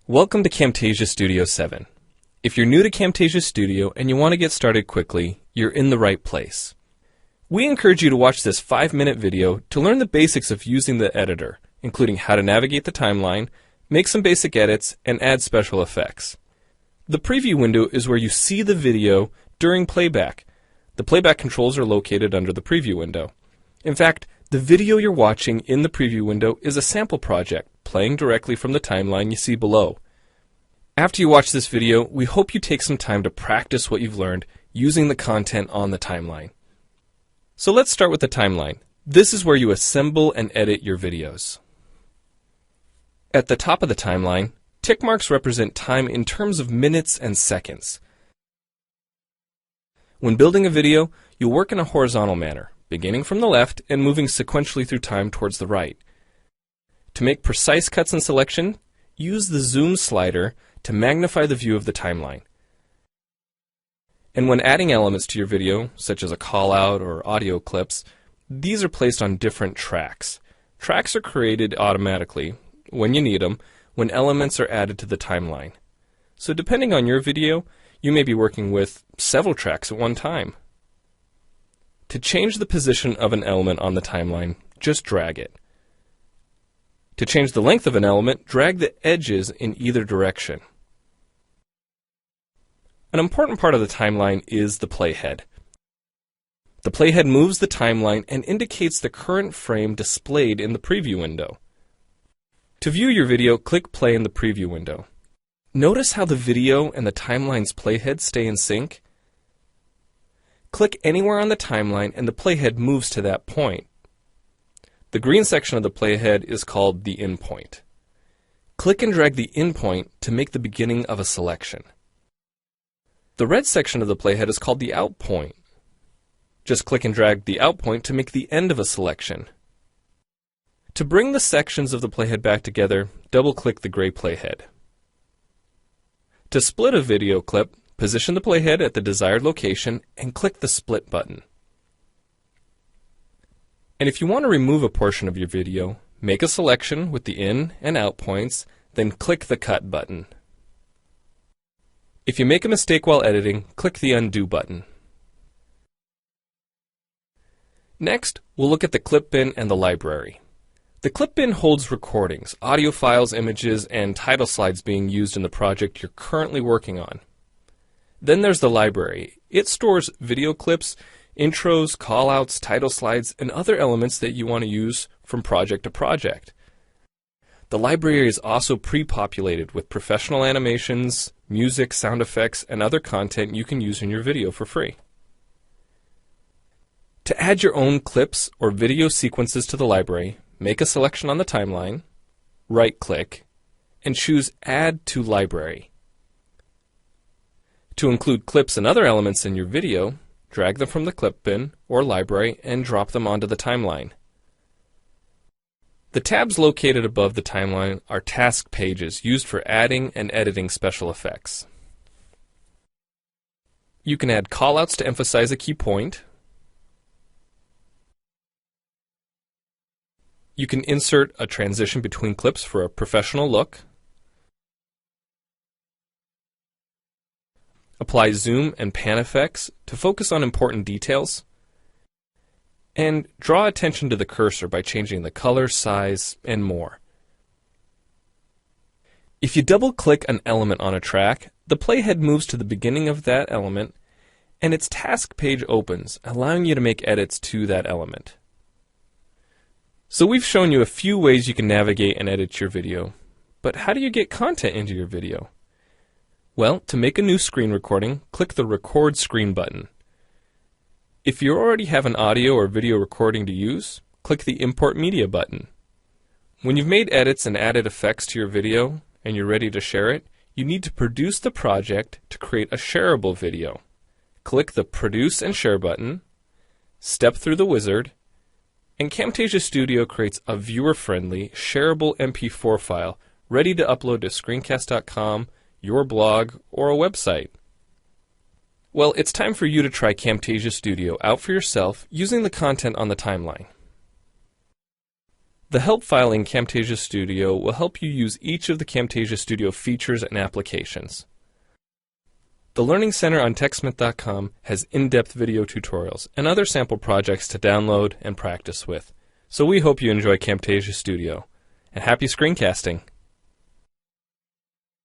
Welcome to Camtasia Studio 7. If you're new to Camtasia Studio and you want to get started quickly, you're in the right place. We encourage you to watch this 5-minute video to learn the basics of using the editor, including how to navigate the timeline, make some basic edits, and add special effects. The preview window is where you see the video during playback. The playback controls are located under the preview window. In fact, the video you're watching in the preview window is a sample project playing directly from the timeline you see below. After you watch this video, we hope you take some time to practice what you've learned using the content on the timeline. So let's start with the timeline. This is where you assemble and edit your videos. At the top of the timeline, tick marks represent time in terms of minutes and seconds. When building a video, you'll work in a horizontal manner, beginning from the left and moving sequentially through time towards the right. To make precise cuts and selection, use the zoom slider to magnify the view of the timeline. And when adding elements to your video, such as a call-out or audio clips, these are placed on different tracks. Tracks are created automatically, when you need them, when elements are added to the timeline. So depending on your video, you may be working with several tracks at one time. To change the position of an element on the timeline, just drag it. To change the length of an element, drag the edges in either direction. An important part of the timeline is the playhead. The playhead moves the timeline and indicates the current frame displayed in the preview window. To view your video, click play in the preview window. Notice how the video and the timeline's playhead stay in sync? Click anywhere on the timeline and the playhead moves to that point. The green section of the playhead is called the in point. Click and drag the in point to make the beginning of a selection. The red section of the playhead is called the out point. Just click and drag the out point to make the end of a selection. To bring the sections of the playhead back together, double-click the gray playhead. To split a video clip, position the playhead at the desired location and click the split button. And if you want to remove a portion of your video, make a selection with the in and out points, then click the cut button. If you make a mistake while editing, click the undo button. Next, we'll look at the clip bin and the library. The clip bin holds recordings, audio files, images, and title slides being used in the project you're currently working on. Then there's the library. It stores video clips, intros, callouts, title slides, and other elements that you want to use from project to project. The library is also pre-populated with professional animations, music, sound effects, and other content you can use in your video for free. To add your own clips or video sequences to the library, make a selection on the timeline, right-click, and choose Add to Library. To include clips and other elements in your video, drag them from the clip bin or library and drop them onto the timeline. The tabs located above the timeline are task pages used for adding and editing special effects. You can add callouts to emphasize a key point. You can insert a transition between clips for a professional look. Apply zoom and pan effects to focus on important details. And draw attention to the cursor by changing the color, size, and more. If you double-click an element on a track, the playhead moves to the beginning of that element, and its task page opens, allowing you to make edits to that element. So we've shown you a few ways you can navigate and edit your video, but how do you get content into your video? Well, to make a new screen recording, click the Record Screen button. If you already have an audio or video recording to use, click the Import Media button. When you've made edits and added effects to your video and you're ready to share it, you need to produce the project to create a shareable video. Click the Produce and Share button, step through the wizard, and Camtasia Studio creates a viewer-friendly, shareable MP4 file ready to upload to screencast.com, your blog, or a website. Well, it's time for you to try Camtasia Studio out for yourself using the content on the timeline. The help file in Camtasia Studio will help you use each of the Camtasia Studio features and applications. The Learning Center on TechSmith.com has in-depth video tutorials and other sample projects to download and practice with. So we hope you enjoy Camtasia Studio. And happy screencasting!